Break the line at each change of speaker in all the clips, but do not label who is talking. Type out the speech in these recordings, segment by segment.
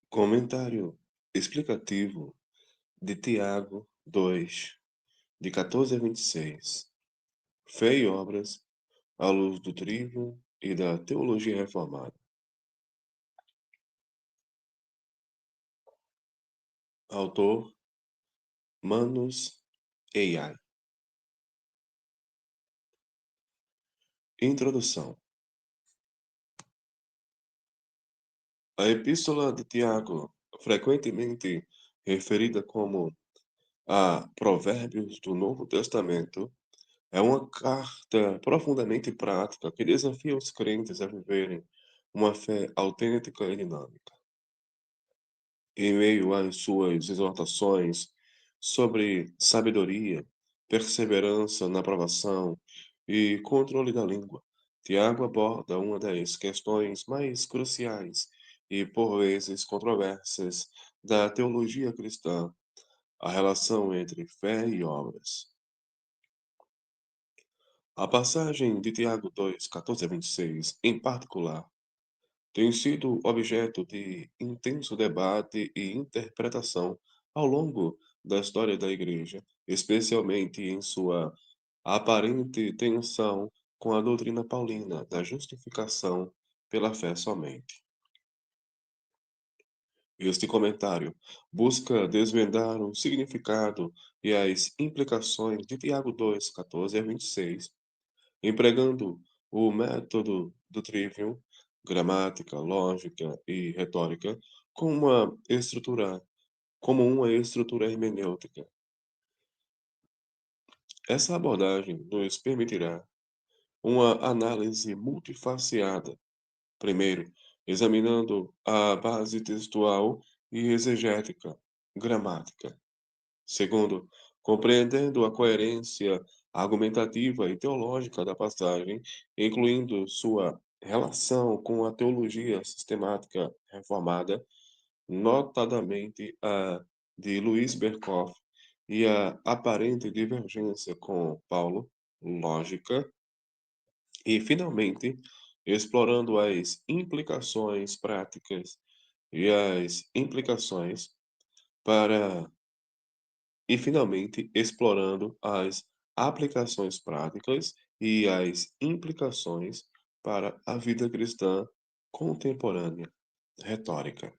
Comentário explicativo de Tiago 2, de 14 a 26. Fé e obras à luz do Trivium e da Teologia Reformada. Autor Manus AI. Introdução. A Epístola de Tiago, frequentemente referida como a Provérbios do Novo Testamento, é uma carta profundamente prática que desafia os crentes a viverem uma fé autêntica e dinâmica. Em meio às suas exortações sobre sabedoria, perseverança na aprovação e controle da língua, Tiago aborda uma das questões mais cruciais e, por vezes, controversas da teologia cristã, a relação entre fé e obras. A passagem de Tiago 2, 14 a 26, em particular, tem sido objeto de intenso debate e interpretação ao longo da história da Igreja, especialmente em sua aparente tensão com a doutrina paulina da justificação pela fé somente. Este comentário busca desvendar o significado e as implicações de Tiago 2, 14 a 26, empregando o método do trivium, gramática, lógica e retórica, como uma estrutura hermenêutica. Essa abordagem nos permitirá uma análise multifacetada, primeiro, examinando a base textual e exegética, gramática. Segundo, compreendendo a coerência argumentativa e teológica da passagem, incluindo sua relação com a teologia sistemática reformada, notadamente a de Luiz Berkhoff, e a aparente divergência com Paulo, lógica, e, finalmente, explorando as implicações práticas e as implicações para e, finalmente, explorando as aplicações práticas e as implicações para a vida cristã contemporânea, retórica.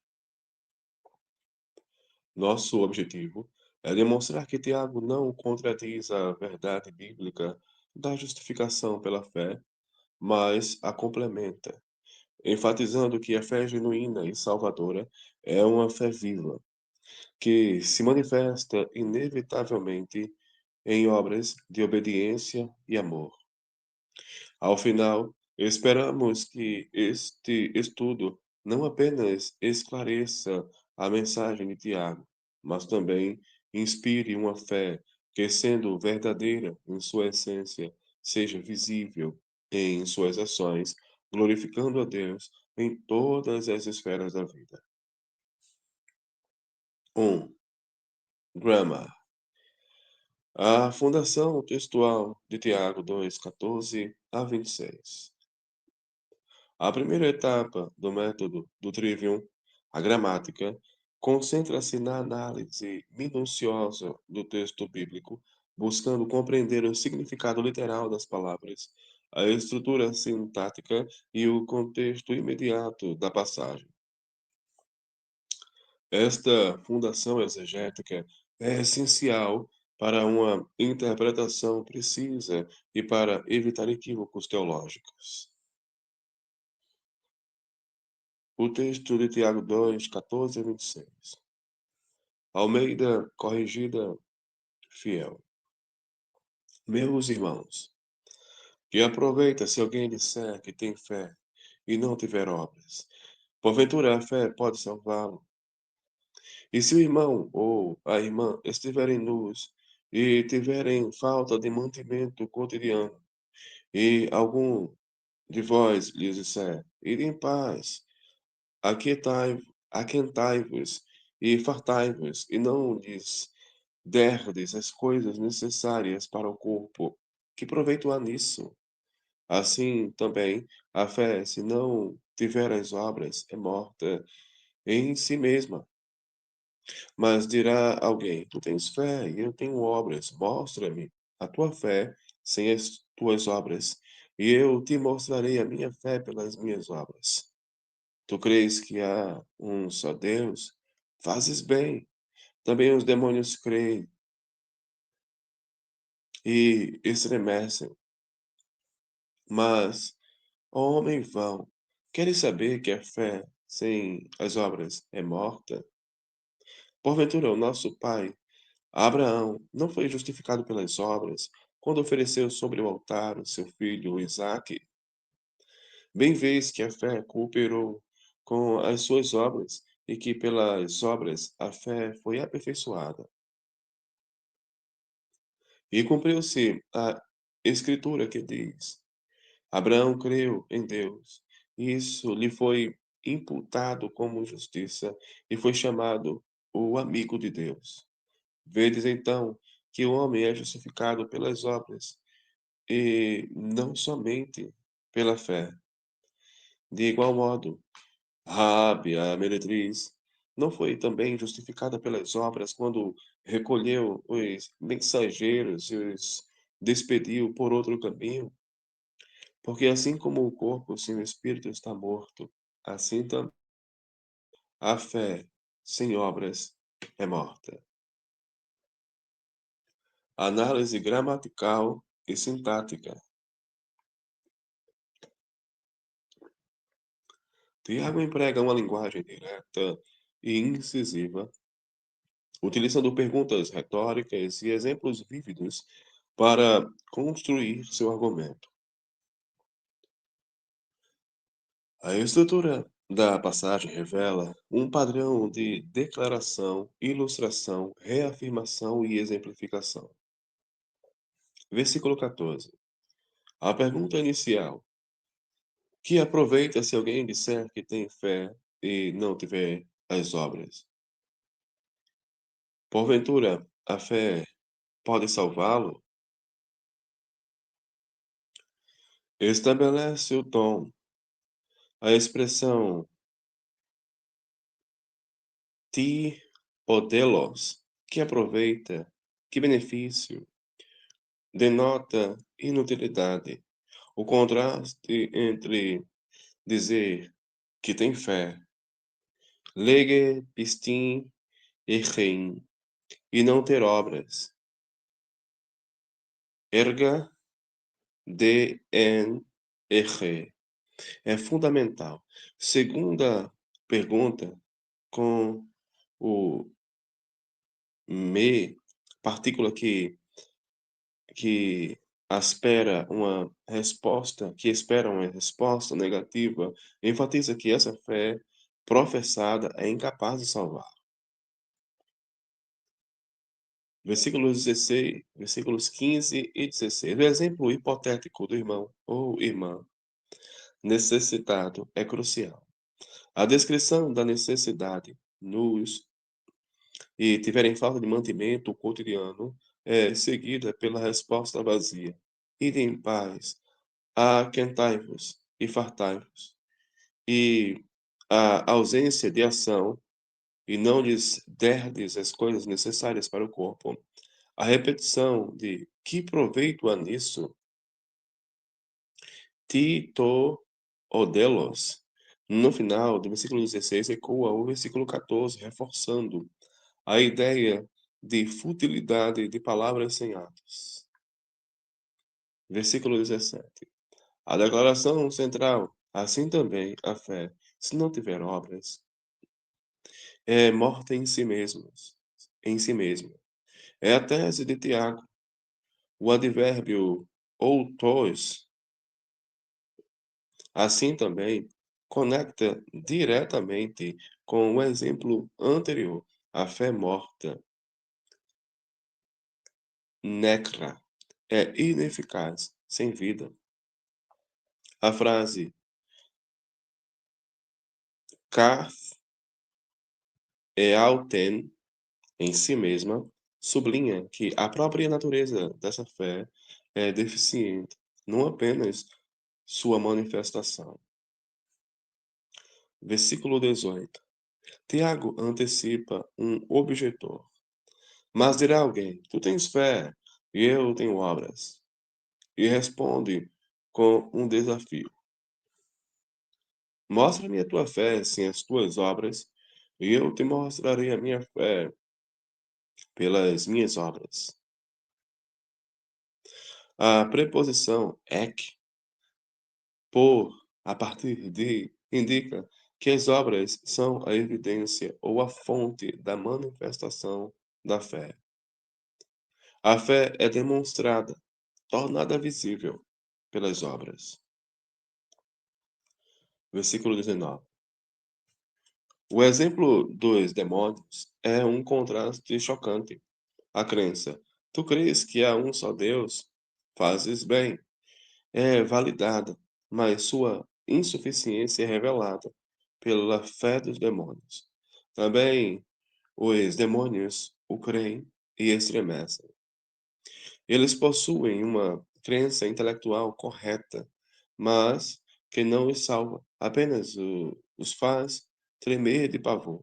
Nosso objetivo é demonstrar que Tiago não contradiz a verdade bíblica da justificação pela fé, mas a complementa, enfatizando que a fé genuína e salvadora é uma fé viva, que se manifesta inevitavelmente em obras de obediência e amor. Ao final, esperamos que este estudo não apenas esclareça a mensagem de Tiago, mas também inspire uma fé que, sendo verdadeira em sua essência, seja visível em suas ações, glorificando a Deus em todas as esferas da vida. 1. Grammar. A fundação textual de Tiago 2, 14 a 26. A primeira etapa do método do Trivium, a gramática, concentra-se na análise minuciosa do texto bíblico, buscando compreender o significado literal das palavras, a estrutura sintática e o contexto imediato da passagem. Esta fundação exegética é essencial para uma interpretação precisa e para evitar equívocos teológicos. O texto de Tiago 2, 14 a 26. Almeida Corrigida Fiel. Meus irmãos, que aproveita se alguém disser que tem fé e não tiver obras. Porventura a fé pode salvá-lo. E se o irmão ou a irmã estiverem nus e tiverem falta de mantimento cotidiano, e algum de vós lhes disser, ide em paz, aquietai- aquentai-vos e fartai-vos, e não lhes derdes as coisas necessárias para o corpo, que proveito há nisso? Assim também, a fé, se não tiver as obras, é morta. em si mesma. Mas dirá alguém: Tu tens fé e eu tenho obras. Mostra-me a tua fé sem as tuas obras, e eu te mostrarei a minha fé pelas minhas obras. Tu crês que há um só Deus? Fazes bem. Também os demônios creem e estremecem. Mas, ó homem vão, queres saber que a fé sem as obras é morta? Porventura, o nosso pai Abraão não foi justificado pelas obras quando ofereceu sobre o altar o seu filho Isaque? Bem vês que a fé cooperou com as suas obras e que pelas obras a fé foi aperfeiçoada. E cumpriu-se a escritura que diz: Abraão creu em Deus, e isso lhe foi imputado como justiça, e foi chamado o amigo de Deus. Vedes então que o homem é justificado pelas obras, e não somente pela fé. De igual modo, Raabe, a meretriz, não foi também justificada pelas obras quando recolheu os mensageiros e os despediu por outro caminho? Porque assim como o corpo sem o espírito está morto, assim também a fé sem obras é morta. Análise gramatical e sintática. Tiago emprega uma linguagem direta e incisiva, utilizando perguntas retóricas e exemplos vívidos para construir seu argumento. A estrutura da passagem revela um padrão de declaração, ilustração, reafirmação e exemplificação. Versículo 14. A pergunta inicial: que aproveita se alguém disser que tem fé e não tiver as obras? Porventura, a fé pode salvá-lo? Estabelece o tom. A expressão ti odelos, que aproveita, que benefício, denota inutilidade. O contraste entre dizer que tem fé, lege pistin echein, e não ter obras, erga de en eche, é fundamental. Segunda pergunta, com o me, partícula que espera uma resposta negativa, enfatiza que essa fé professada é incapaz de salvar. Versículos 15 e 16. O exemplo hipotético do irmão ou irmã necessitado é crucial. A descrição da necessidade nos e tiverem falta de mantimento cotidiano é seguida pela resposta vazia. Ide em paz, aquentai-vos e fartai-vos. E a ausência de ação, e não lhes derdes as coisas necessárias para o corpo. A repetição de que proveito há nisso? Tito odelos. No final do versículo 16, ecoa o versículo 14, reforçando a ideia de futilidade de palavras sem atos. Versículo 17. A declaração central, assim também a fé, se não tiver obras, é morta em si mesma. É a tese de Tiago. O advérbio ou tos, assim também, conecta diretamente com o exemplo anterior, a fé morta, necra, é ineficaz, sem vida. A frase kath eauten, em si mesma, sublinha que a própria natureza dessa fé é deficiente, não apenas sua manifestação. Versículo 18. Tiago antecipa um objetor. Mas dirá alguém: Tu tens fé e eu tenho obras. E responde com um desafio: Mostra-me a tua fé sem as tuas obras, e eu te mostrarei a minha fé pelas minhas obras. A preposição ek, por, a partir de, indica que as obras são a evidência ou a fonte da manifestação da fé. A fé é demonstrada, tornada visível pelas obras. Versículo 19. O exemplo dos demônios é um contraste chocante. A crença, tu crês que há um só Deus? Fazes bem. É validada, mas sua insuficiência é revelada pela fé dos demônios. Também os demônios o creem e estremecem. Eles possuem uma crença intelectual correta, mas que não os salva, apenas os faz tremer de pavor.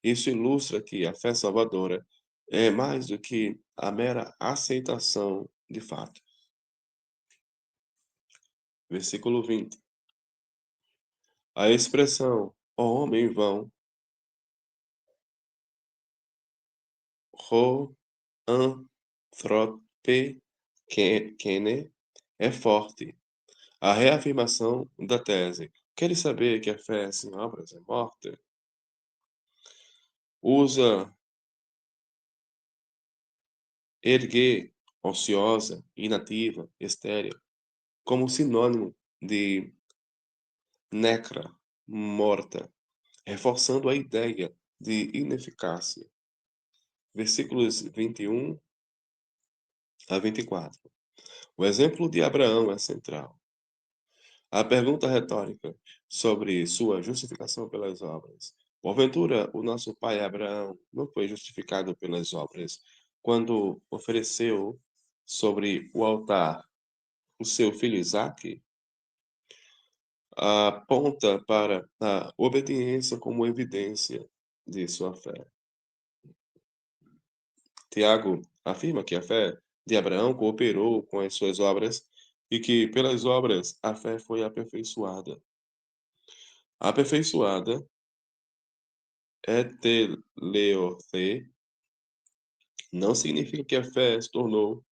Isso ilustra que a fé salvadora é mais do que a mera aceitação de fato. Versículo 20. A expressão "ó homem vão", ho anthrope kene, é forte. A reafirmação da tese "queres saber que a fé sem obras é morta?" usa ergue, ociosa, inativa, estéril, como sinônimo de necra, morta, reforçando a ideia de ineficácia. Versículos 21 a 24. O exemplo de Abraão é central. A pergunta retórica sobre sua justificação pelas obras. Porventura, o nosso pai Abraão não foi justificado pelas obras quando ofereceu sobre o altar o seu filho Isaque? Aponta para a obediência como evidência de sua fé. Tiago afirma que a fé de Abraão cooperou com as suas obras e que, pelas obras, a fé foi aperfeiçoada. Aperfeiçoada eteleorthê não significa que a fé se tornou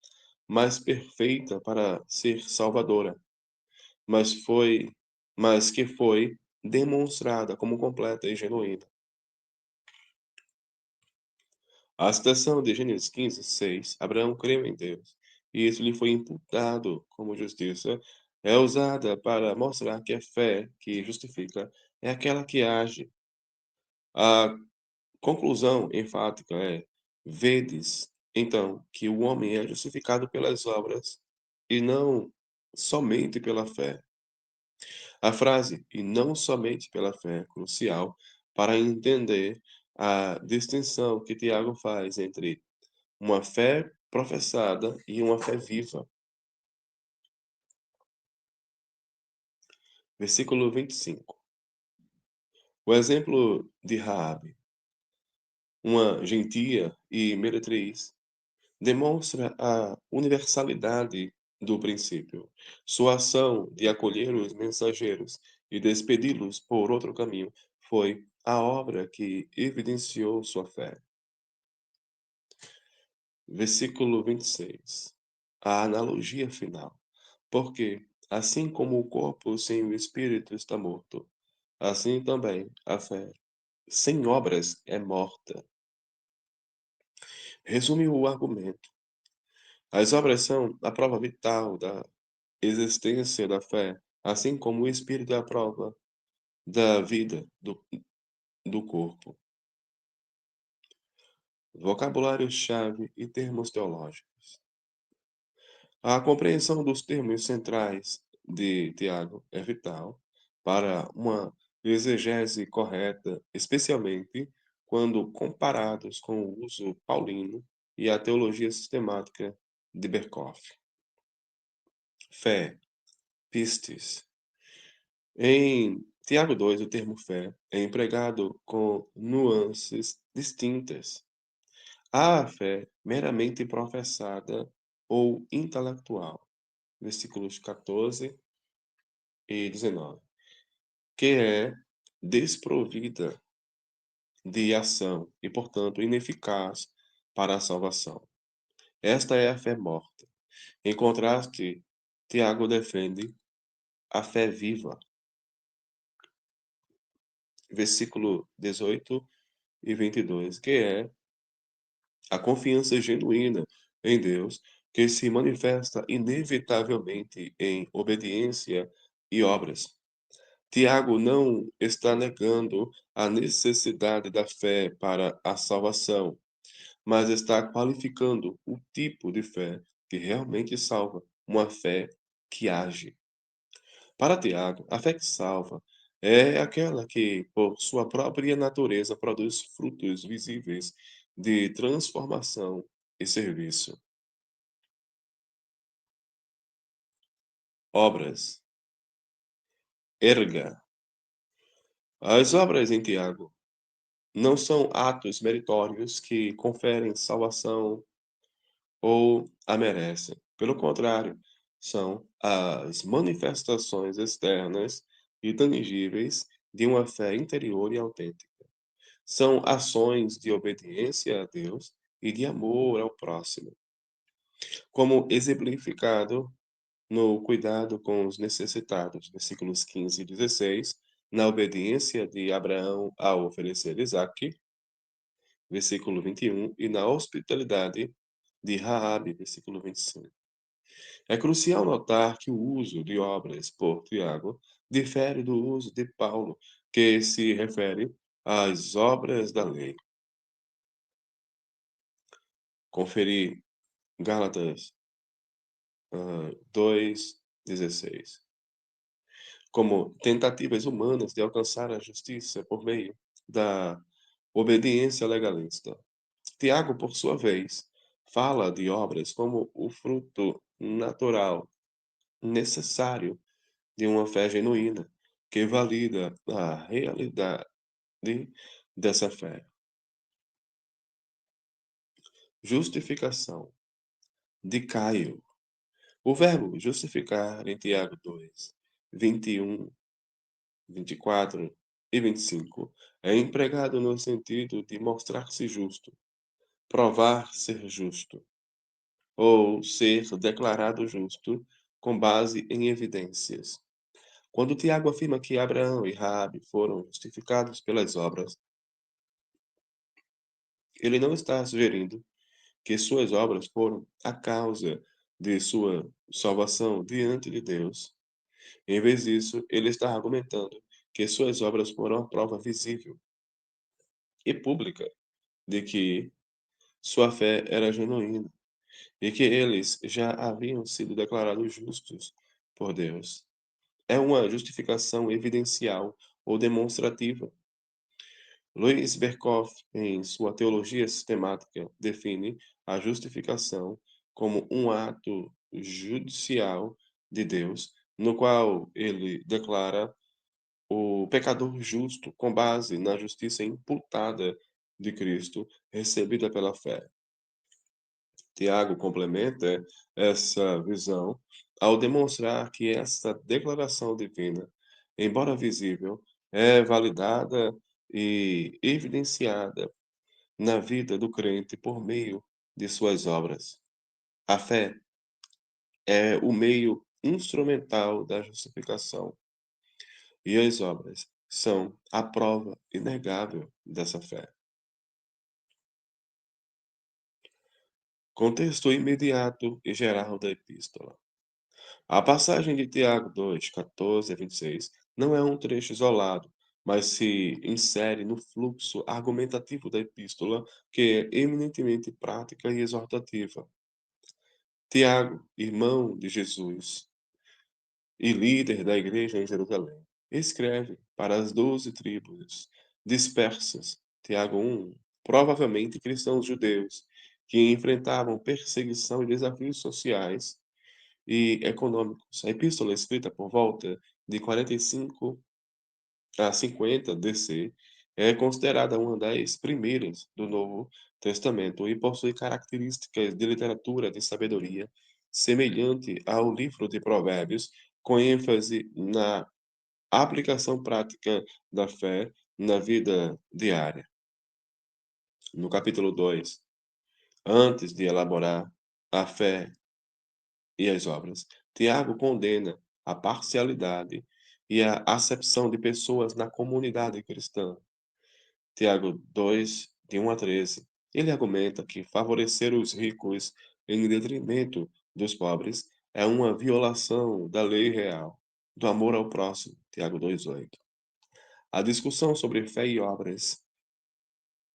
mais perfeita para ser salvadora, mas foi, mas que foi demonstrada como completa e genuína. A citação de Gênesis 15:6, Abraão creu em Deus, e isso lhe foi imputado como justiça, é usada para mostrar que a fé que justifica é aquela que age. A conclusão enfática é: vedes, então, que o homem é justificado pelas obras e não somente pela fé. A frase "e não somente pela fé" é crucial para entender a distinção que Tiago faz entre uma fé professada e uma fé viva. Versículo 25. O exemplo de Raabe, uma gentia e meretriz, demonstra a universalidade do princípio. Sua ação de acolher os mensageiros e despedi-los por outro caminho foi a obra que evidenciou sua fé. Versículo 26. A analogia final. Porque, assim como o corpo sem o espírito está morto, assim também a fé sem obras é morta. Resume o argumento. As obras são a prova vital da existência da fé, assim como o espírito é a prova da vida do corpo. Vocabulário-chave e termos teológicos. A compreensão dos termos centrais de Tiago é vital para uma exegese correta, especialmente quando comparados com o uso paulino e a teologia sistemática de Berkhoff. Fé, pistes. Em Tiago 2, o termo fé é empregado com nuances distintas. Há a fé meramente professada ou intelectual, versículos 14 e 19, que é desprovida de ação e, portanto, ineficaz para a salvação. Esta é a fé morta. Em contraste, Tiago defende a fé viva, versículo 18 e 22, que é a confiança genuína em Deus, que se manifesta inevitavelmente em obediência e obras. Tiago não está negando a necessidade da fé para a salvação, mas está qualificando o tipo de fé que realmente salva, uma fé que age. Para Tiago, a fé que salva é aquela que, por sua própria natureza, produz frutos visíveis de transformação e serviço. Obras. Erga. As obras em Tiago não são atos meritórios que conferem salvação ou a merecem. Pelo contrário, são as manifestações externas e tangíveis de uma fé interior e autêntica. São ações de obediência a Deus e de amor ao próximo, como exemplificado no cuidado com os necessitados, versículos 15 e 16, na obediência de Abraão ao oferecer Isaque, versículo 21, e na hospitalidade de Raabe, versículo 25. É crucial notar que o uso de obras por Tiago difere do uso de Paulo, que se refere às obras da lei. Conferir Gálatas 2:16. Como tentativas humanas de alcançar a justiça por meio da obediência legalista. Tiago, por sua vez, fala de obras como o fruto natural, necessário de uma fé genuína, que valida a realidade dessa fé. Justificação de Caio. O verbo justificar em Tiago 2, 21, 24 e 25 é empregado no sentido de mostrar-se justo, provar ser justo, ou ser declarado justo com base em evidências. Quando Tiago afirma que Abraão e Raabe foram justificados pelas obras, ele não está sugerindo que suas obras foram a causa de sua salvação diante de Deus. Em vez disso, ele está argumentando que suas obras foram a prova visível e pública de que sua fé era genuína e que eles já haviam sido declarados justos por Deus. É uma justificação evidencial ou demonstrativa. Louis Berkhoff, em sua teologia sistemática, define a justificação como um ato judicial de Deus, no qual ele declara o pecador justo com base na justiça imputada de Cristo, recebida pela fé. Tiago complementa essa visão ao demonstrar que essa declaração divina, embora visível, é validada e evidenciada na vida do crente por meio de suas obras. A fé é o meio instrumental da justificação, e as obras são a prova inegável dessa fé. Contexto imediato e geral da epístola. A passagem de Tiago 2, 14 a 26 não é um trecho isolado, mas se insere no fluxo argumentativo da epístola, que é eminentemente prática e exortativa. Tiago, irmão de Jesus e líder da igreja em Jerusalém, escreve para as 12 tribos dispersas, Tiago 1, provavelmente cristãos judeus, que enfrentavam perseguição e desafios sociais e econômicos. A epístola é escrita por volta de 45 a 50 DC, é considerada uma das primeiras do Novo Testamento e possui características de literatura de sabedoria semelhante ao livro de Provérbios, com ênfase na aplicação prática da fé na vida diária. No capítulo 2, antes de elaborar a fé e as obras, Tiago condena a parcialidade e a acepção de pessoas na comunidade cristã. Tiago 2, de 1 a 13. Ele argumenta que favorecer os ricos em detrimento dos pobres é uma violação da lei real, do amor ao próximo. Tiago 2:8. A discussão sobre fé e obras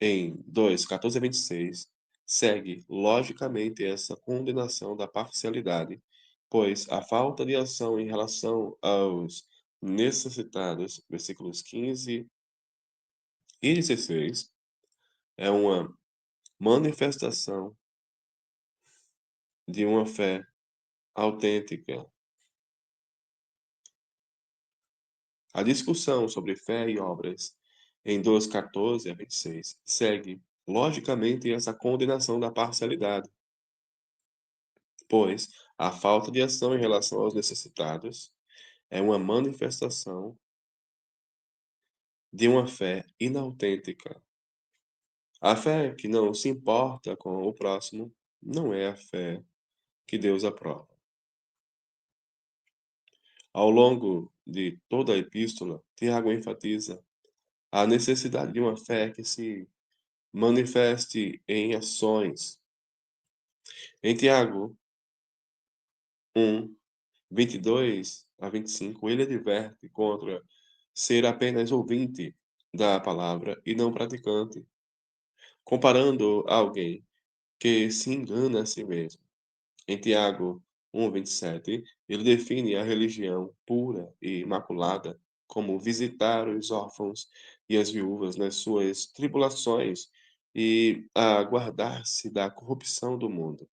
em 2, 14 a 26 segue logicamente essa condenação da parcialidade, pois a falta de ação em relação aos necessitados, versículos 15 e 16, é uma manifestação de uma fé autêntica. A discussão sobre fé e obras em 2:14 a 26 segue logicamente essa condenação da parcialidade, pois a falta de ação em relação aos necessitados é uma manifestação de uma fé inautêntica. A fé que não se importa com o próximo não é a fé que Deus aprova. Ao longo de toda a epístola, Tiago enfatiza a necessidade de uma fé que se manifeste em ações. Em Tiago 1, 22 a 25, ele adverte contra ser apenas ouvinte da palavra e não praticante, comparando alguém que se engana a si mesmo. Em Tiago 1:27, ele define a religião pura e imaculada como visitar os órfãos e as viúvas nas suas tribulações e a guardar-se da corrupção do mundo.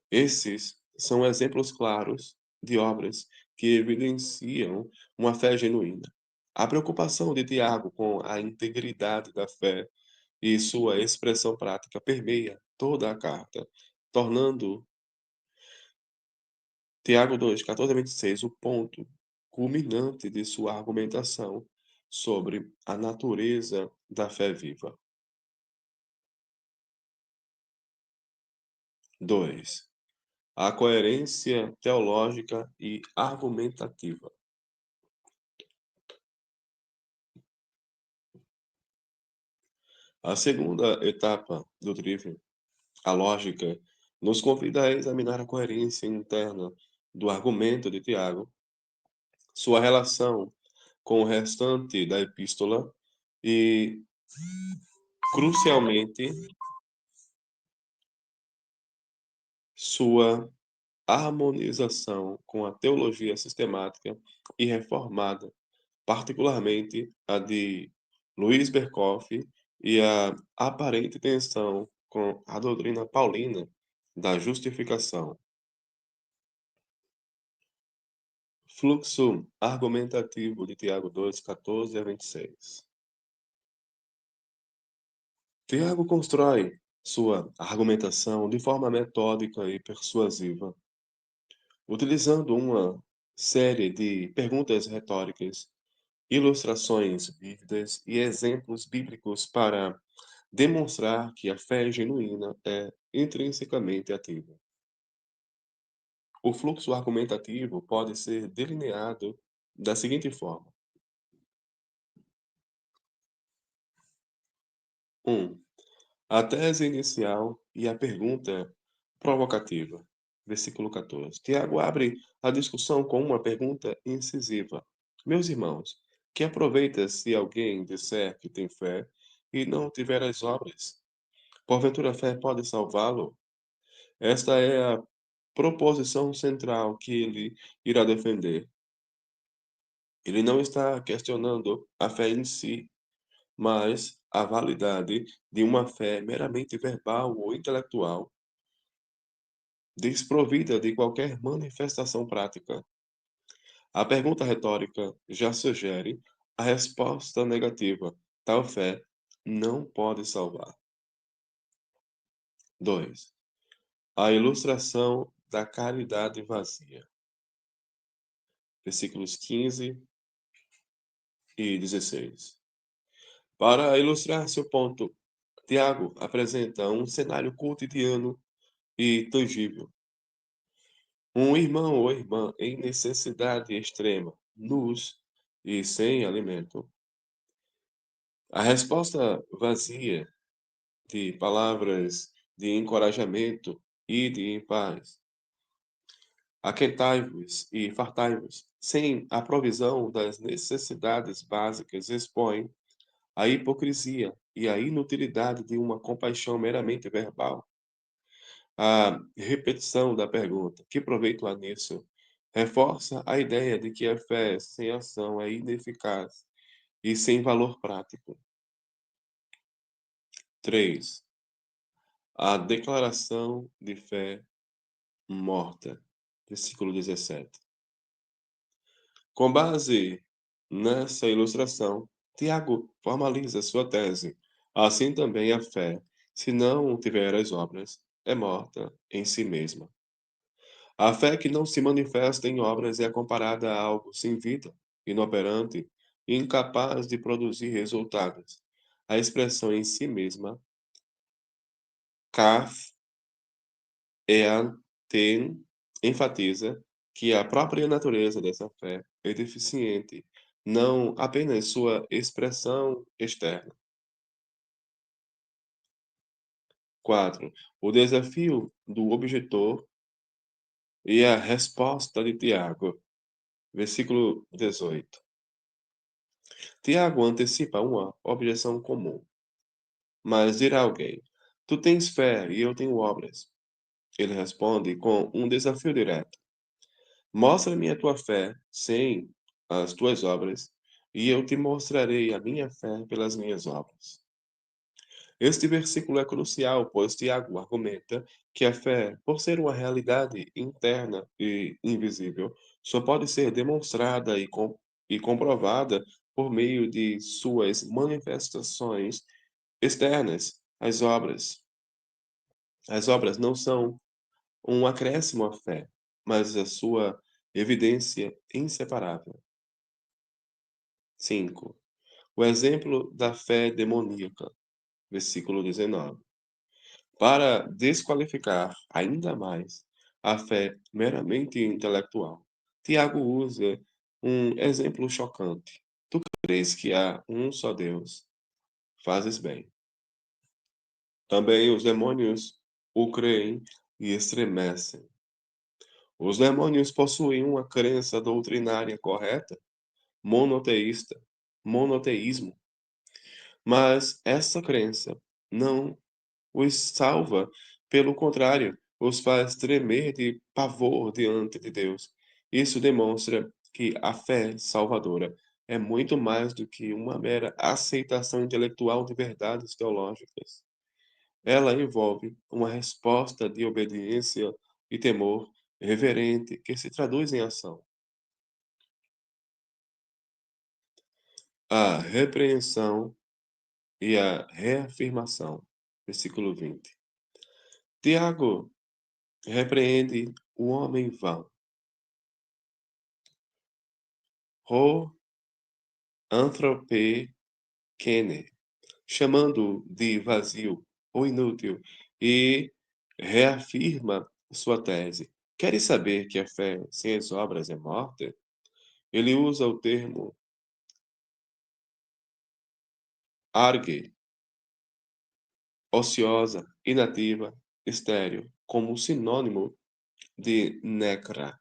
Esses são exemplos claros de obras que evidenciam uma fé genuína. A preocupação de Tiago com a integridade da fé e sua expressão prática permeia toda a carta, tornando Tiago 2, 14 a 26, o ponto culminante de sua argumentação sobre a natureza da fé viva. 2. A coerência teológica e argumentativa. A segunda etapa do trívio, a lógica, nos convida a examinar a coerência interna do argumento de Tiago, sua relação com o restante da epístola e, crucialmente, sua harmonização com a teologia sistemática e reformada, particularmente a de Luiz Berkoff e a aparente tensão com a doutrina paulina da justificação. Fluxo argumentativo de Tiago 2, 14 a 26. Tiago constrói sua argumentação de forma metódica e persuasiva, utilizando uma série de perguntas retóricas, ilustrações vívidas e exemplos bíblicos para demonstrar que a fé genuína é intrinsecamente ativa. O fluxo argumentativo pode ser delineado da seguinte forma: 1. A tese inicial e a pergunta provocativa. Versículo 14. Tiago abre a discussão com uma pergunta incisiva. Meus irmãos, que aproveita se alguém disser que tem fé e não tiver as obras? Porventura a fé pode salvá-lo? Esta é a proposição central que ele irá defender. Ele não está questionando a fé em si, mas a validade de uma fé meramente verbal ou intelectual, desprovida de qualquer manifestação prática. A pergunta retórica já sugere a resposta negativa. Tal fé não pode salvar. 2. A ilustração da caridade vazia. Versículos 15 e 16. Para ilustrar seu ponto, Tiago apresenta um cenário cotidiano e tangível. Um irmão ou irmã em necessidade extrema, nus e sem alimento. A resposta vazia de palavras de encorajamento e de paz. Aquentai-vos e fartai-vos, sem a provisão das necessidades básicas, expõe a hipocrisia e a inutilidade de uma compaixão meramente verbal. A repetição da pergunta, que proveito há nisso, reforça a ideia de que a fé sem ação é ineficaz e sem valor prático. 3. A declaração de fé morta. Versículo 17. Com base nessa ilustração, Tiago formaliza sua tese. Assim também a fé, se não tiver as obras, é morta em si mesma. A fé que não se manifesta em obras é comparada a algo sem vida, inoperante e incapaz de produzir resultados. A expressão em si mesma, kaf ten, enfatiza que a própria natureza dessa fé é deficiente, não apenas sua expressão externa. 4. O desafio do objetor e a resposta de Tiago, versículo 18. Tiago antecipa uma objeção comum, mas dirá alguém: Tu tens fé e eu tenho obras. Ele responde com um desafio direto: Mostra-me a tua fé sem as tuas obras, e eu te mostrarei a minha fé pelas minhas obras. Este versículo é crucial, pois Tiago argumenta que a fé, por ser uma realidade interna e invisível, só pode ser demonstrada e comprovada por meio de suas manifestações externas, as obras. As obras não são um acréscimo à fé, mas a sua evidência inseparável. 5. O exemplo da fé demoníaca, versículo 19. Para desqualificar ainda mais a fé meramente intelectual, Tiago usa um exemplo chocante. Tu crês que há um só Deus? Fazes bem. Também os demônios o creem e estremecem. Os demônios possuem uma crença doutrinária correta, monoteísta, monoteísmo, mas essa crença não os salva, pelo contrário, os faz tremer de pavor diante de Deus. Isso demonstra que a fé salvadora é muito mais do que uma mera aceitação intelectual de verdades teológicas. Ela envolve uma resposta de obediência e temor reverente que se traduz em ação. A repreensão e a reafirmação. Versículo 20. Tiago repreende o homem vão. Ho anthrope kene, chamando de vazio ou inútil, e reafirma sua tese. Queres saber que a fé sem as obras é morta? Ele usa o termo arge, ociosa, inativa, estéril, como sinônimo de necra,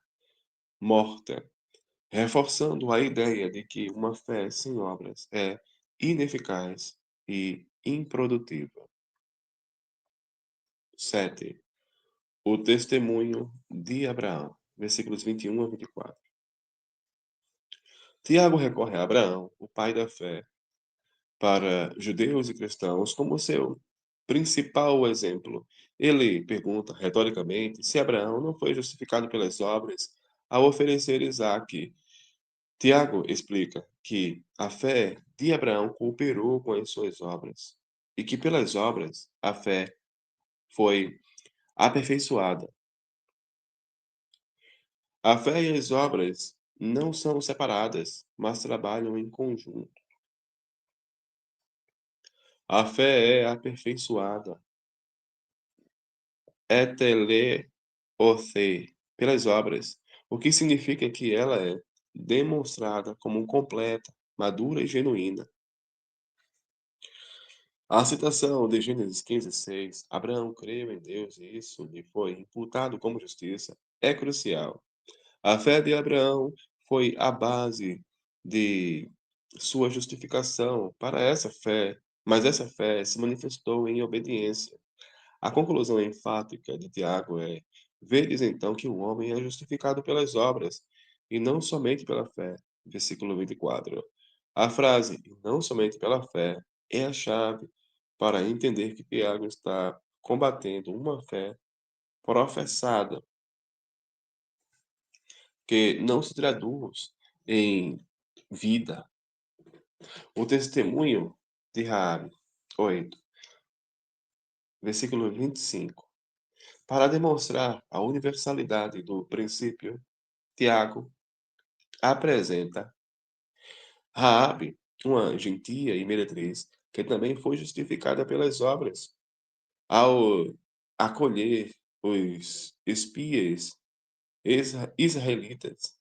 morta, reforçando a ideia de que uma fé sem obras é ineficaz e improdutiva. 7. O testemunho de Abraão, versículos 21 a 24. Tiago recorre a Abraão, o pai da fé, para judeus e cristãos como seu principal exemplo. Ele pergunta retoricamente se Abraão não foi justificado pelas obras ao oferecer Isaque. Tiago explica que a fé de Abraão cooperou com as suas obras e que pelas obras a fé foi aperfeiçoada. A fé e as obras não são separadas, mas trabalham em conjunto. A fé é aperfeiçoada, é teleorce, pelas obras, o que significa que ela é demonstrada como completa, madura e genuína. A citação de Gênesis 15:6, Abraão creu em Deus e isso lhe foi imputado como justiça, é crucial. A fé de Abraão foi a base de sua justificação para essa fé, mas essa fé se manifestou em obediência. A conclusão enfática de Tiago é: vedes então que o homem é justificado pelas obras, e não somente pela fé. Versículo 24. A frase, e não somente pela fé, é a chave para entender que Tiago está combatendo uma fé professada, que não se traduz em vida. O testemunho de Raabe, 8, versículo 25. Para demonstrar a universalidade do princípio, Tiago apresenta Raabe, uma gentia e meretriz, que também foi justificada pelas obras, ao acolher os espias israelitas.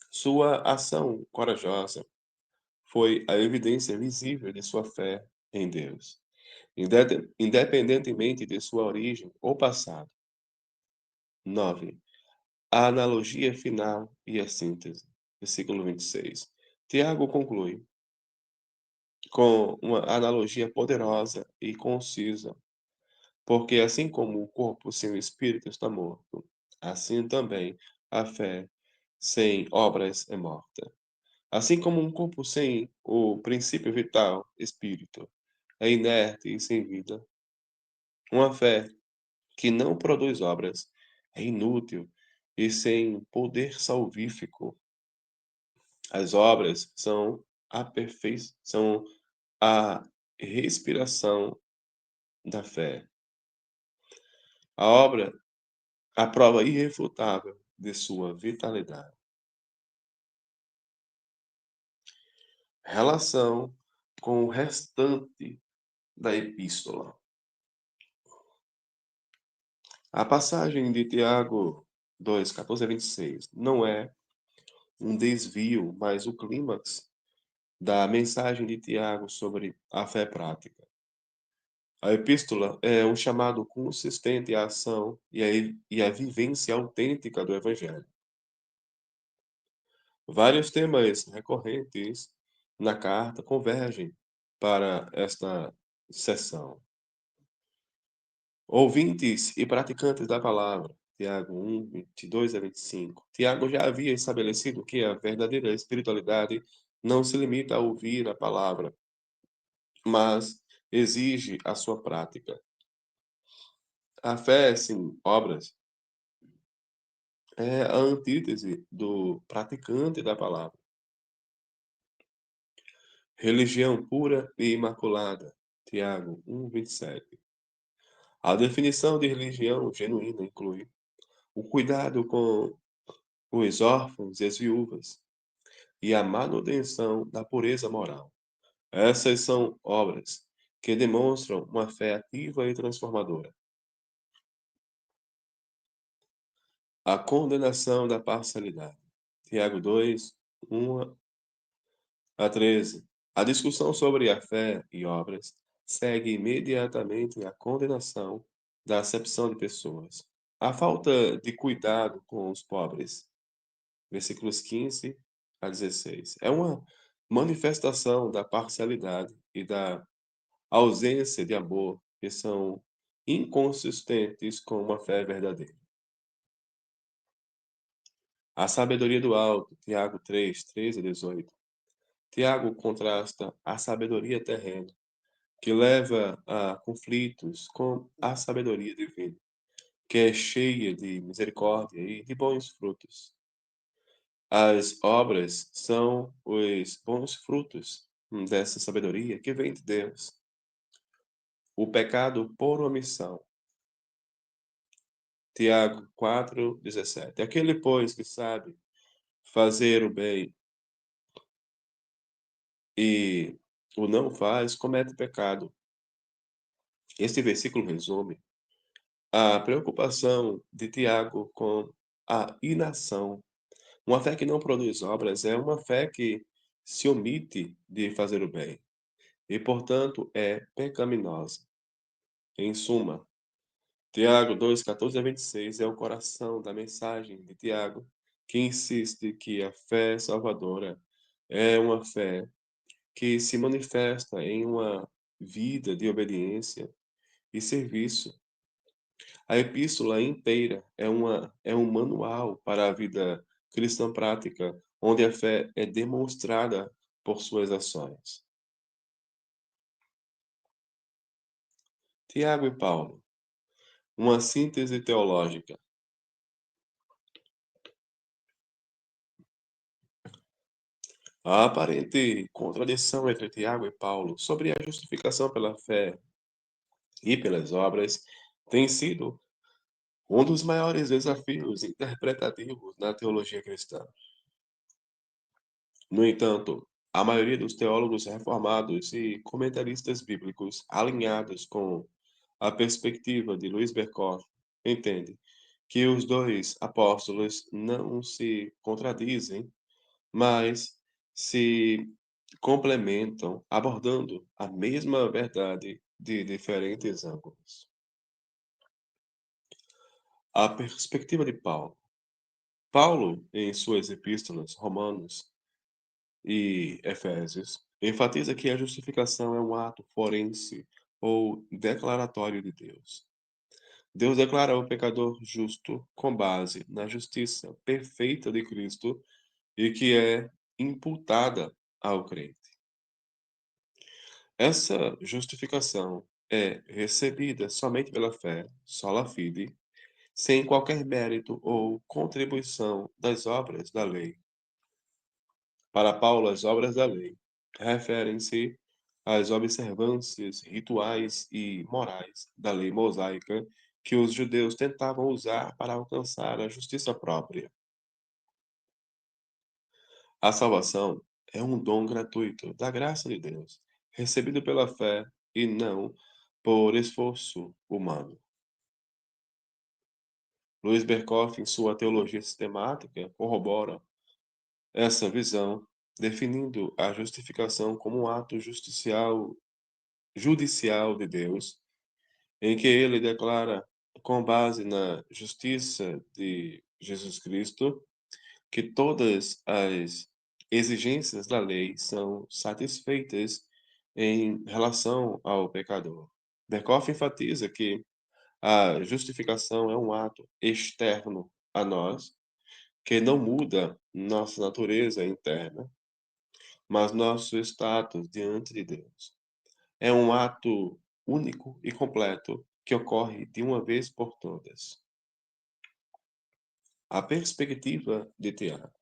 Sua ação corajosa foi a evidência visível de sua fé em Deus, independentemente de sua origem ou passado. 9. A analogia final e a síntese. Versículo 26. Tiago conclui com uma analogia poderosa e concisa, porque assim como o corpo sem o espírito está morto, assim também a fé sem obras é morta. Assim como um corpo sem o princípio vital, espírito, é inerte e sem vida, uma fé que não produz obras é inútil e sem poder salvífico. As obras são a respiração da fé. A obra, a prova irrefutável de sua vitalidade. Relação com o restante da epístola. A passagem de Tiago 2:14 a 26 não é um desvio, mas o clímax da mensagem de Tiago sobre a fé prática. A epístola é um chamado consistente à ação e à vivência autêntica do Evangelho. Vários temas recorrentes na carta convergem para esta sessão. Ouvintes e praticantes da palavra. Tiago 1:22 a 25. Tiago já havia estabelecido que a verdadeira espiritualidade não se limita a ouvir a palavra, mas exige a sua prática. A fé sem obras é a antítese do praticante da palavra. Religião pura e imaculada. Tiago 1:27. A definição de religião genuína inclui o cuidado com os órfãos e as viúvas e a manutenção da pureza moral. Essas são obras que demonstram uma fé ativa e transformadora. A condenação da parcialidade. Tiago 2, 1 a 13. A discussão sobre a fé e obras segue imediatamente a condenação da acepção de pessoas. A falta de cuidado com os pobres, versículos 15 a 16, é uma manifestação da parcialidade e da ausência de amor que são inconsistentes com uma fé verdadeira. A sabedoria do alto, Tiago 3:13 a 18. Tiago contrasta a sabedoria terrena, que leva a conflitos, com a sabedoria divina, que é cheia de misericórdia e de bons frutos. As obras são os bons frutos dessa sabedoria que vem de Deus. O pecado por omissão. Tiago 4:17. Aquele, pois, que sabe fazer o bem e o não faz, comete pecado. Este versículo resume a preocupação de Tiago com a inação. Uma fé que não produz obras é uma fé que se omite de fazer o bem e, portanto, é pecaminosa. Em suma, Tiago 2:14 a 26 é o coração da mensagem de Tiago, que insiste que a fé salvadora é uma fé que se manifesta em uma vida de obediência e serviço. A epístola inteira é um manual para a vida cristã prática, onde a fé é demonstrada por suas ações. Tiago e Paulo, uma síntese teológica. A aparente contradição entre Tiago e Paulo sobre a justificação pela fé e pelas obras tem sido um dos maiores desafios interpretativos na teologia cristã. No entanto, a maioria dos teólogos reformados e comentaristas bíblicos alinhados com a perspectiva de Luiz Bercoff entende que os dois apóstolos não se contradizem, mas se complementam, abordando a mesma verdade de diferentes ângulos. A perspectiva de Paulo. Paulo, em suas epístolas, Romanos e Efésios, enfatiza que a justificação é um ato forense ou declaratório de Deus. Deus declara o pecador justo com base na justiça perfeita de Cristo e que é imputada ao crente. Essa justificação é recebida somente pela fé, sola fide, sem qualquer mérito ou contribuição das obras da lei. Para Paulo, as obras da lei referem-se às observâncias rituais e morais da lei mosaica que os judeus tentavam usar para alcançar a justiça própria. A salvação é um dom gratuito da graça de Deus, recebido pela fé e não por esforço humano. Luiz Berkoff, em sua teologia sistemática, corrobora essa visão, definindo a justificação como um ato judicial de Deus, em que ele declara, com base na justiça de Jesus Cristo, que todas as exigências da lei são satisfeitas em relação ao pecador. Berkoff enfatiza que a justificação é um ato externo a nós, que não muda nossa natureza interna, mas nosso status diante de Deus. É um ato único e completo que ocorre de uma vez por todas. A perspectiva de Tiago.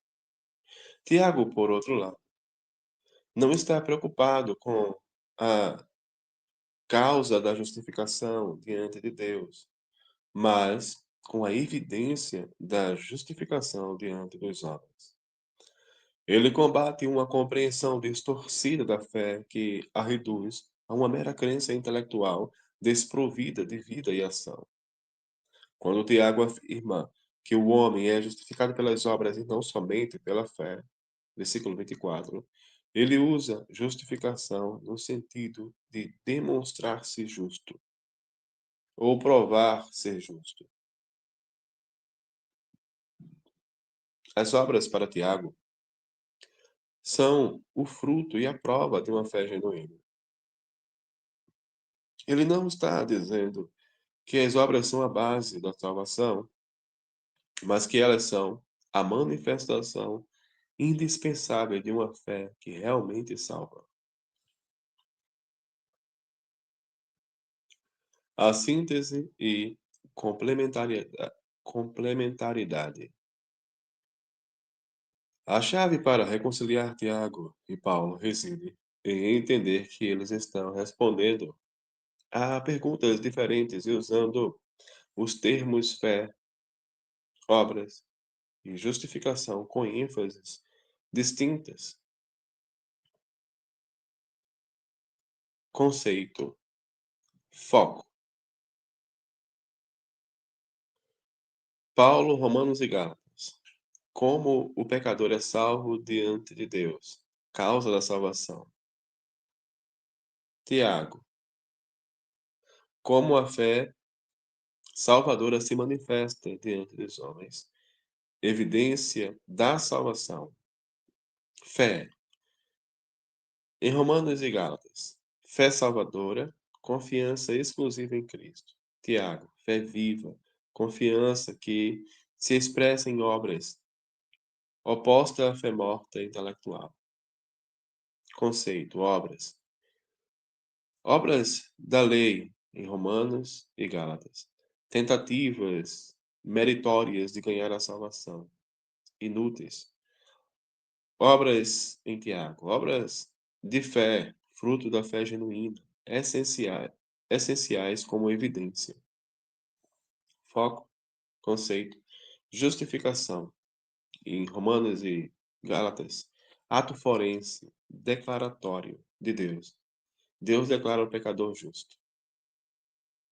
Tiago, por outro lado, não está preocupado com a causa da justificação diante de Deus, mas com a evidência da justificação diante dos homens. Ele combate uma compreensão distorcida da fé que a reduz a uma mera crença intelectual desprovida de vida e ação. Quando Tiago afirma que o homem é justificado pelas obras e não somente pela fé, versículo 24, ele usa justificação no sentido de demonstrar-se justo ou provar ser justo. As obras para Tiago são o fruto e a prova de uma fé genuína. Ele não está dizendo que as obras são a base da salvação, mas que elas são a manifestação indispensável de uma fé que realmente salva. A síntese e complementariedade. A chave para reconciliar Tiago e Paulo reside em entender que eles estão respondendo a perguntas diferentes e usando os termos fé, obras e justificação com ênfases distintas. Conceito, foco. Paulo, Romanos e Gálatas. Como o pecador é salvo diante de Deus. Causa da salvação. Tiago. Como a fé salvadora se manifesta diante dos homens. Evidência da salvação. Fé. Em Romanos e Gálatas. Fé salvadora, confiança exclusiva em Cristo. Tiago. Fé viva, confiança que se expressa em obras, oposta à fé morta intelectual. Conceito, obras. Obras da lei em Romanos e Gálatas. Tentativas meritórias de ganhar a salvação. Inúteis. Obras em Tiago. Obras de fé, fruto da fé genuína. Essenciais como evidência. Foco, conceito, justificação. Em Romanos e Gálatas. Ato forense, declaratório de Deus. Deus declara o pecador justo.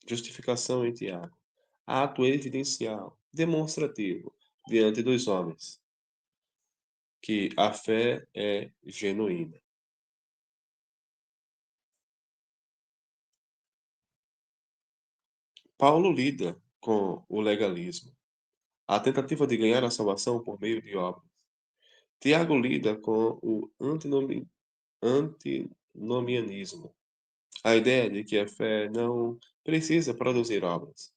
Justificação em Tiago. Ato evidencial, demonstrativo, diante dos homens, que a fé é genuína. Paulo lida com o legalismo, a tentativa de ganhar a salvação por meio de obras. Tiago lida com o antinomianismo, a ideia de que a fé não precisa produzir obras.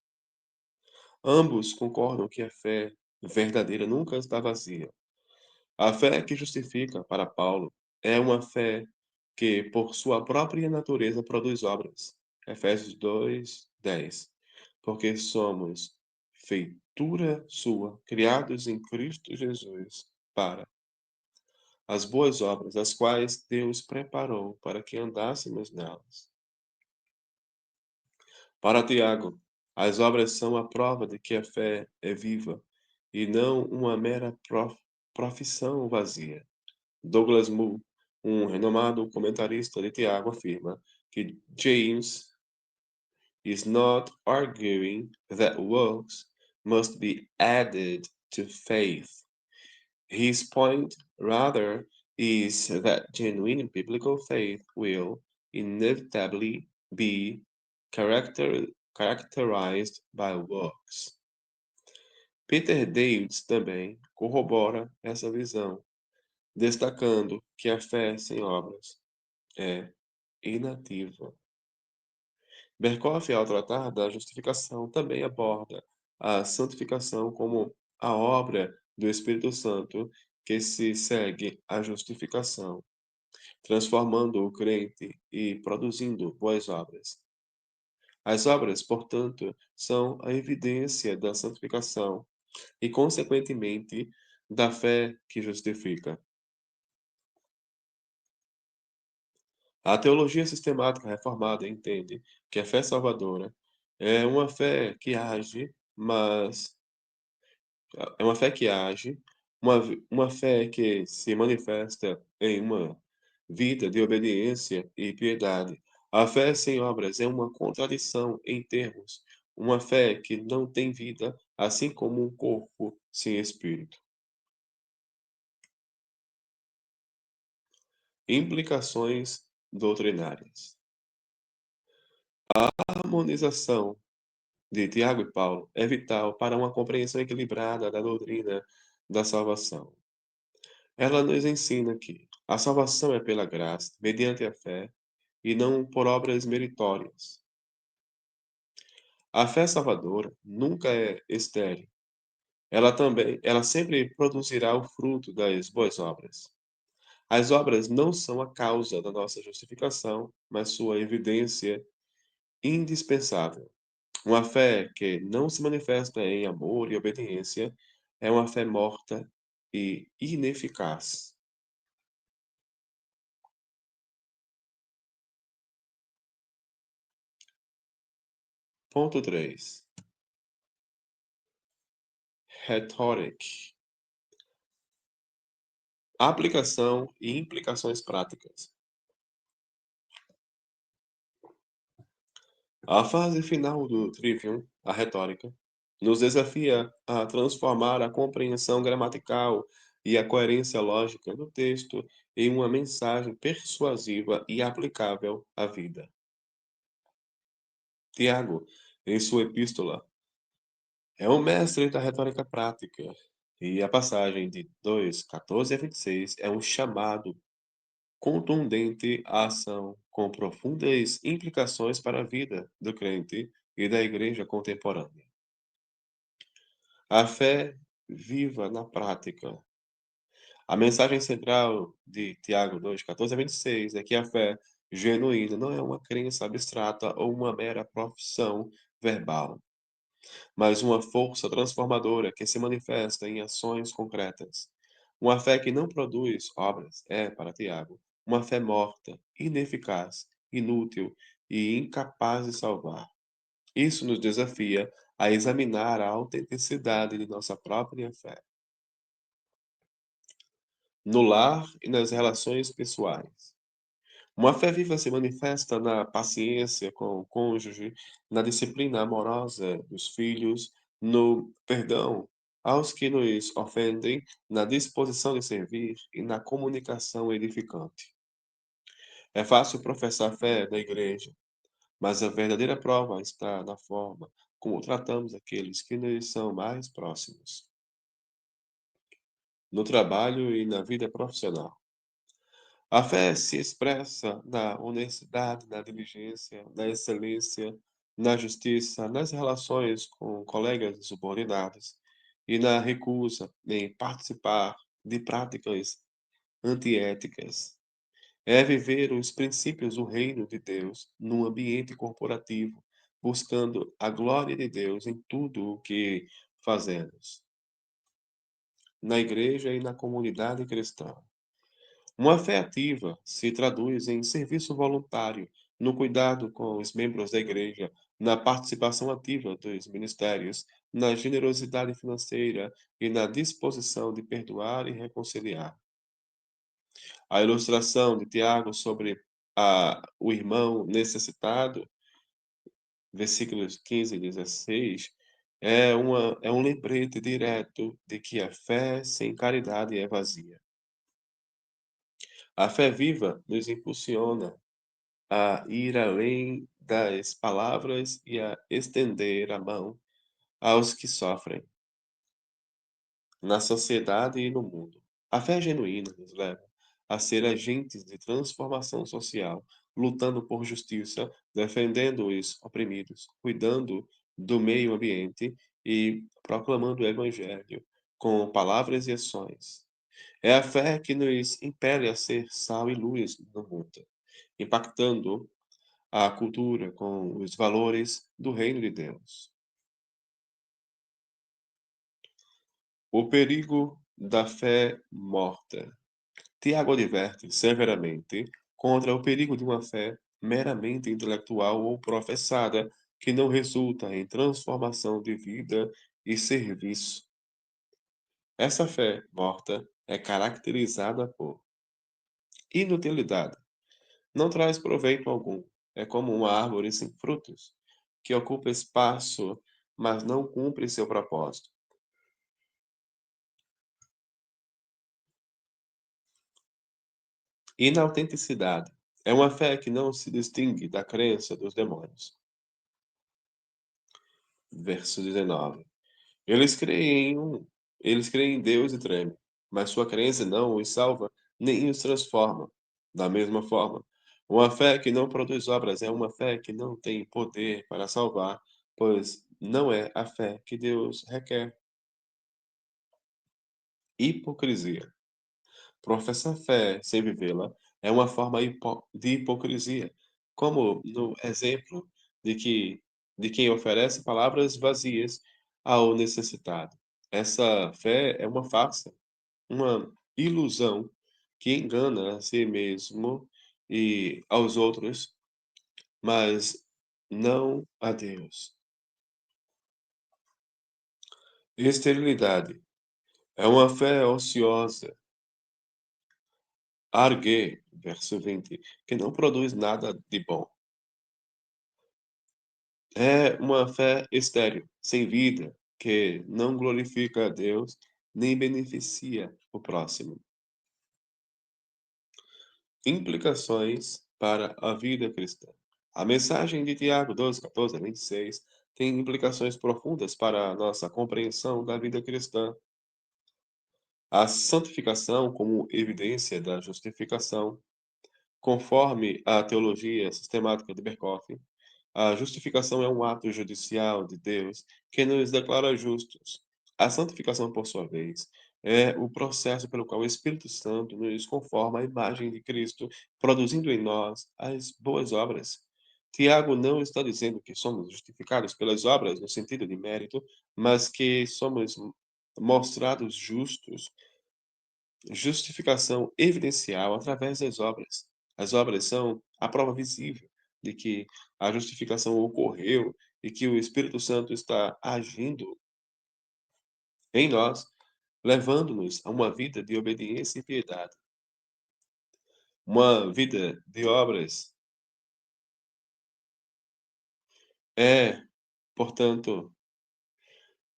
Ambos concordam que a fé verdadeira nunca está vazia. A fé que justifica, para Paulo, é uma fé que, por sua própria natureza, produz obras. Efésios 2:10. Porque somos feitura sua, criados em Cristo Jesus, para as boas obras, as quais Deus preparou para que andássemos nelas. Para Tiago, as obras são a prova de que a fé é viva e não uma mera profissão vazia. Douglas Moo, um renomado comentarista de Tiago, afirma que James is not arguing that works must be added to faith. His point, rather, is that genuine biblical faith will inevitably be characterized by works. Peter Davids também corrobora essa visão, destacando que a fé sem obras é inativa. Berkoff, ao tratar da justificação, também aborda a santificação como a obra do Espírito Santo que se segue à justificação, transformando o crente e produzindo boas obras. As obras, portanto, são a evidência da santificação e, consequentemente, da fé que justifica. A teologia sistemática reformada entende que a fé salvadora é uma fé que age, mas é uma fé que age, uma fé que se manifesta em uma vida de obediência e piedade. A fé sem obras é uma contradição em termos, uma fé que não tem vida, assim como um corpo sem espírito. Implicações doutrinárias. A harmonização de Tiago e Paulo é vital para uma compreensão equilibrada da doutrina da salvação. Ela nos ensina que a salvação é pela graça, mediante a fé, e não por obras meritórias. A fé salvadora nunca é estéril. Ela sempre produzirá o fruto das boas obras. As obras não são a causa da nossa justificação, mas sua evidência indispensável. Uma fé que não se manifesta em amor e obediência é uma fé morta e ineficaz. Ponto 3. Rhetoric. Aplicação e implicações práticas. A fase final do Trivium, a retórica, nos desafia a transformar a compreensão gramatical e a coerência lógica do texto em uma mensagem persuasiva e aplicável à vida. Tiago, em sua epístola, é o mestre da retórica prática, e a passagem de 2:14 a 26 é um chamado contundente à ação com profundas implicações para a vida do crente e da igreja contemporânea. A fé viva na prática. A mensagem central de Tiago 2:14 a 26 é que a fé genuína não é uma crença abstrata ou uma mera profissão verbal, mas uma força transformadora que se manifesta em ações concretas. Uma fé que não produz obras é, para Tiago, uma fé morta, ineficaz, inútil e incapaz de salvar. Isso nos desafia a examinar a autenticidade de nossa própria fé, no lar e nas relações pessoais. Uma fé viva se manifesta na paciência com o cônjuge, na disciplina amorosa dos filhos, no perdão aos que nos ofendem, na disposição de servir e na comunicação edificante. É fácil professar fé na igreja, mas a verdadeira prova está na forma como tratamos aqueles que nos são mais próximos, no trabalho e na vida profissional. A fé se expressa na honestidade, na diligência, na excelência, na justiça, nas relações com colegas e subordinados e na recusa em participar de práticas antiéticas. É viver os princípios do reino de Deus num ambiente corporativo, buscando a glória de Deus em tudo o que fazemos, na igreja e na comunidade cristã. Uma fé ativa se traduz em serviço voluntário, no cuidado com os membros da igreja, na participação ativa dos ministérios, na generosidade financeira e na disposição de perdoar e reconciliar. A ilustração de Tiago sobre o irmão necessitado, versículos 15 e 16, é um lembrete direto de que a fé sem caridade é vazia. A fé viva nos impulsiona a ir além das palavras e a estender a mão aos que sofrem, na sociedade e no mundo. A fé genuína nos leva a ser agentes de transformação social, lutando por justiça, defendendo os oprimidos, cuidando do meio ambiente e proclamando o evangelho com palavras e ações. É a fé que nos impele a ser sal e luz no mundo, impactando a cultura com os valores do reino de Deus. O perigo da fé morta. Tiago adverte severamente contra o perigo de uma fé meramente intelectual ou professada que não resulta em transformação de vida e serviço. Essa fé morta é caracterizada por inutilidade, não traz proveito algum, é como uma árvore sem frutos, que ocupa espaço, mas não cumpre seu propósito. Inautenticidade. É uma fé que não se distingue da crença dos demônios. Verso 19. Eles creem em um, eles creem em Deus e tremem, mas sua crença não os salva, nem os transforma. Da mesma forma, uma fé que não produz obras é uma fé que não tem poder para salvar, pois não é a fé que Deus requer. Hipocrisia. Professar fé sem vivê-la é uma forma de hipocrisia, como no exemplo de que de quem oferece palavras vazias ao necessitado. Essa fé é uma farsa, uma ilusão que engana a si mesmo e aos outros, mas não a Deus. Esterilidade é uma fé ociosa, argue, verso 20, que não produz nada de bom. É uma fé estéril, sem vida, que não glorifica a Deus nem beneficia o próximo. Implicações para a vida cristã. A mensagem de Tiago 2, 14 a 26 tem implicações profundas para a nossa compreensão da vida cristã. A santificação como evidência da justificação. Conforme a teologia sistemática de Berkhoff, a justificação é um ato judicial de Deus que nos declara justos. A santificação, por sua vez, é o processo pelo qual o Espírito Santo nos conforma à imagem de Cristo, produzindo em nós as boas obras. Tiago não está dizendo que somos justificados pelas obras no sentido de mérito, mas que somos mostrados justos. Justificação evidencial através das obras. As obras são a prova visível de que a justificação ocorreu e que o Espírito Santo está agindo em nós, levando-nos a uma vida de obediência e piedade. Uma vida de obras é, portanto,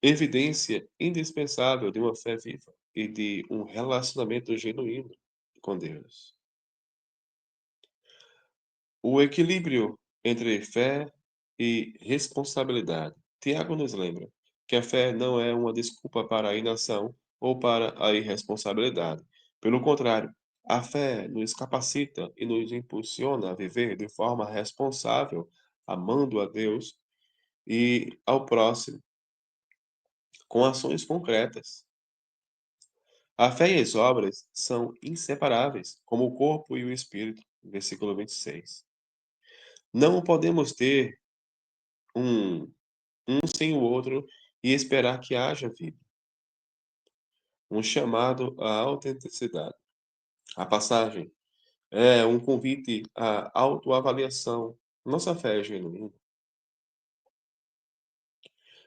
evidência indispensável de uma fé viva e de um relacionamento genuíno com Deus. O equilíbrio entre fé e responsabilidade. Tiago nos lembra que a fé não é uma desculpa para a inação ou para a irresponsabilidade. Pelo contrário, a fé nos capacita e nos impulsiona a viver de forma responsável, amando a Deus e ao próximo, com ações concretas. A fé e as obras são inseparáveis, como o corpo e o espírito. Versículo 26. Não podemos ter um sem o outro e esperar que haja vida. Um chamado à autenticidade. A passagem é um convite à autoavaliação. Nossa fé é genuína.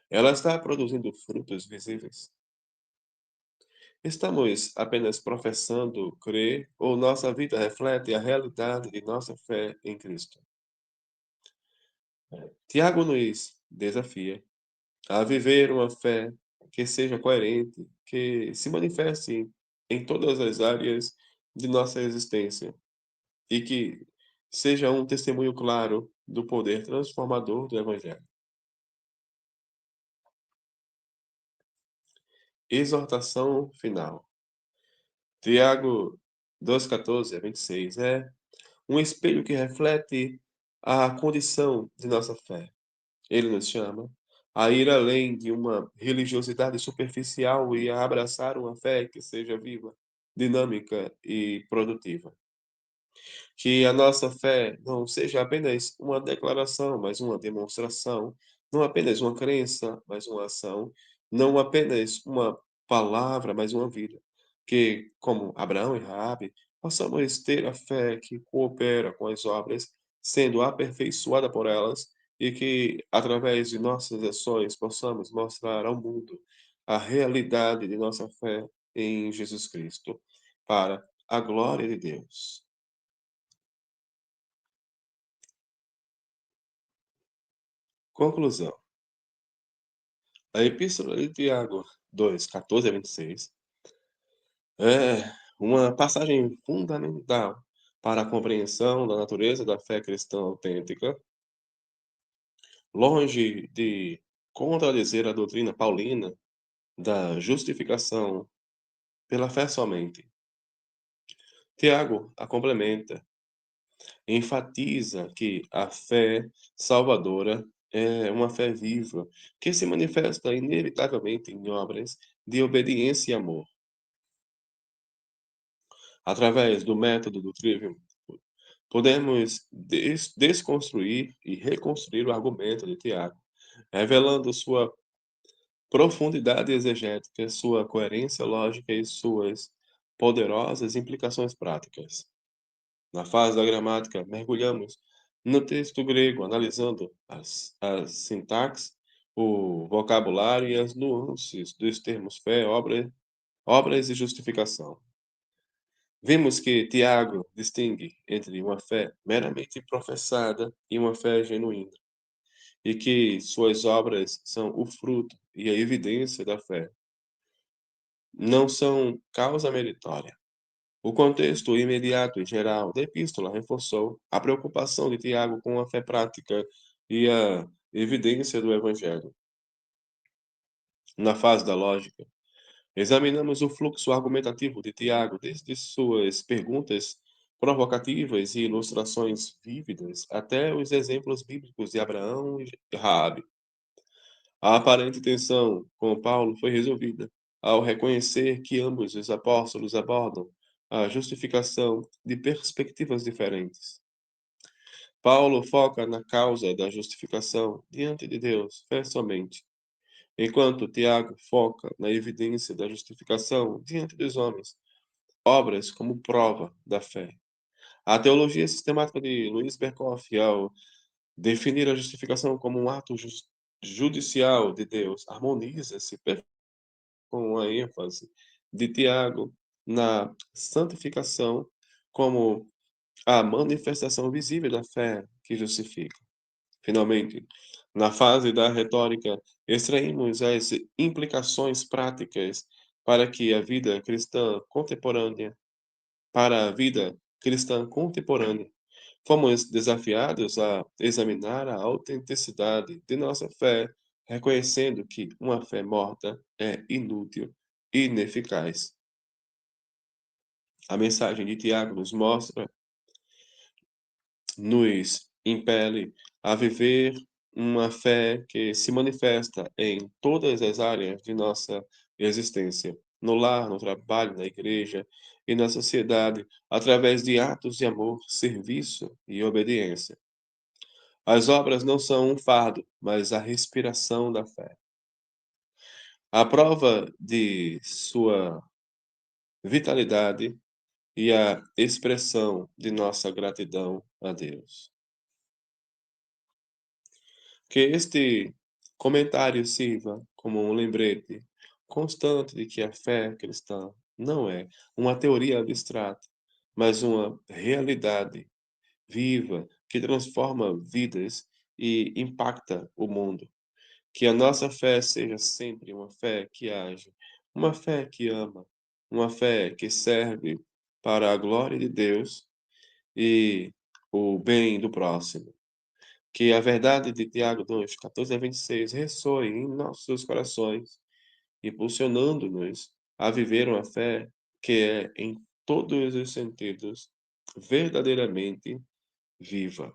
Ela está produzindo frutos visíveis. Estamos apenas professando crer ou nossa vida reflete a realidade de nossa fé em Cristo? Tiago nos desafia a viver uma fé que seja coerente, que se manifeste em todas as áreas de nossa existência e que seja um testemunho claro do poder transformador do Evangelho. Exortação final. Tiago 2, 14 a 26 é um espelho que reflete a condição de nossa fé. Ele nos chama a ir além de uma religiosidade superficial e a abraçar uma fé que seja viva, dinâmica e produtiva. Que a nossa fé não seja apenas uma declaração, mas uma demonstração, não apenas uma crença, mas uma ação, não apenas uma palavra, mas uma vida. Que, como Abraão e Raabe, possamos ter a fé que coopera com as obras, sendo aperfeiçoada por elas, e que, através de nossas ações, possamos mostrar ao mundo a realidade de nossa fé em Jesus Cristo, para a glória de Deus. Conclusão. A Epístola de Tiago 2, 14 a 26 é uma passagem fundamental para a compreensão da natureza da fé cristã autêntica, longe de contradizer a doutrina paulina da justificação pela fé somente. Tiago a complementa, enfatiza que a fé salvadora é uma fé viva, que se manifesta inevitavelmente em obras de obediência e amor. Através do método do Trivium, podemos desconstruir e reconstruir o argumento de Tiago, revelando sua profundidade exegética, sua coerência lógica e suas poderosas implicações práticas. Na fase da gramática, mergulhamos no texto grego, analisando as sintaxe, o vocabulário e as nuances dos termos fé, obras e justificação. Vimos que Tiago distingue entre uma fé meramente professada e uma fé genuína, e que suas obras são o fruto e a evidência da fé, não são causa meritória. O contexto imediato e geral da epístola reforçou a preocupação de Tiago com a fé prática e a evidência do evangelho. Na fase da lógica, examinamos o fluxo argumentativo de Tiago, desde suas perguntas provocativas e ilustrações vívidas até os exemplos bíblicos de Abraão e Raabe. A aparente tensão com Paulo foi resolvida ao reconhecer que ambos os apóstolos abordam a justificação de perspectivas diferentes. Paulo foca na causa da justificação diante de Deus, fé somente, enquanto Tiago foca na evidência da justificação diante dos homens, obras como prova da fé. A teologia sistemática de Luiz Berkoff, ao definir a justificação como um ato judicial de Deus, harmoniza-se com a ênfase de Tiago na santificação como a manifestação visível da fé que justifica. Finalmente, na fase da retórica, extraímos as implicações práticas para que a vida cristã contemporânea, para a vida cristã contemporânea. Fomos desafiados a examinar a autenticidade de nossa fé, reconhecendo que uma fé morta é inútil e ineficaz. A mensagem de Tiago nos impele a viver uma fé que se manifesta em todas as áreas de nossa existência, no lar, no trabalho, na igreja e na sociedade, através de atos de amor, serviço e obediência. As obras não são um fardo, mas a respiração da fé. A prova de sua vitalidade e a expressão de nossa gratidão a Deus. Que este comentário sirva como um lembrete constante de que a fé cristã não é uma teoria abstrata, mas uma realidade viva que transforma vidas e impacta o mundo. Que a nossa fé seja sempre uma fé que age, uma fé que ama, uma fé que serve para a glória de Deus e o bem do próximo. Que a verdade de Tiago 2, 14 a 26 ressoe em nossos corações, impulsionando-nos a viver uma fé que é, em todos os sentidos, verdadeiramente viva.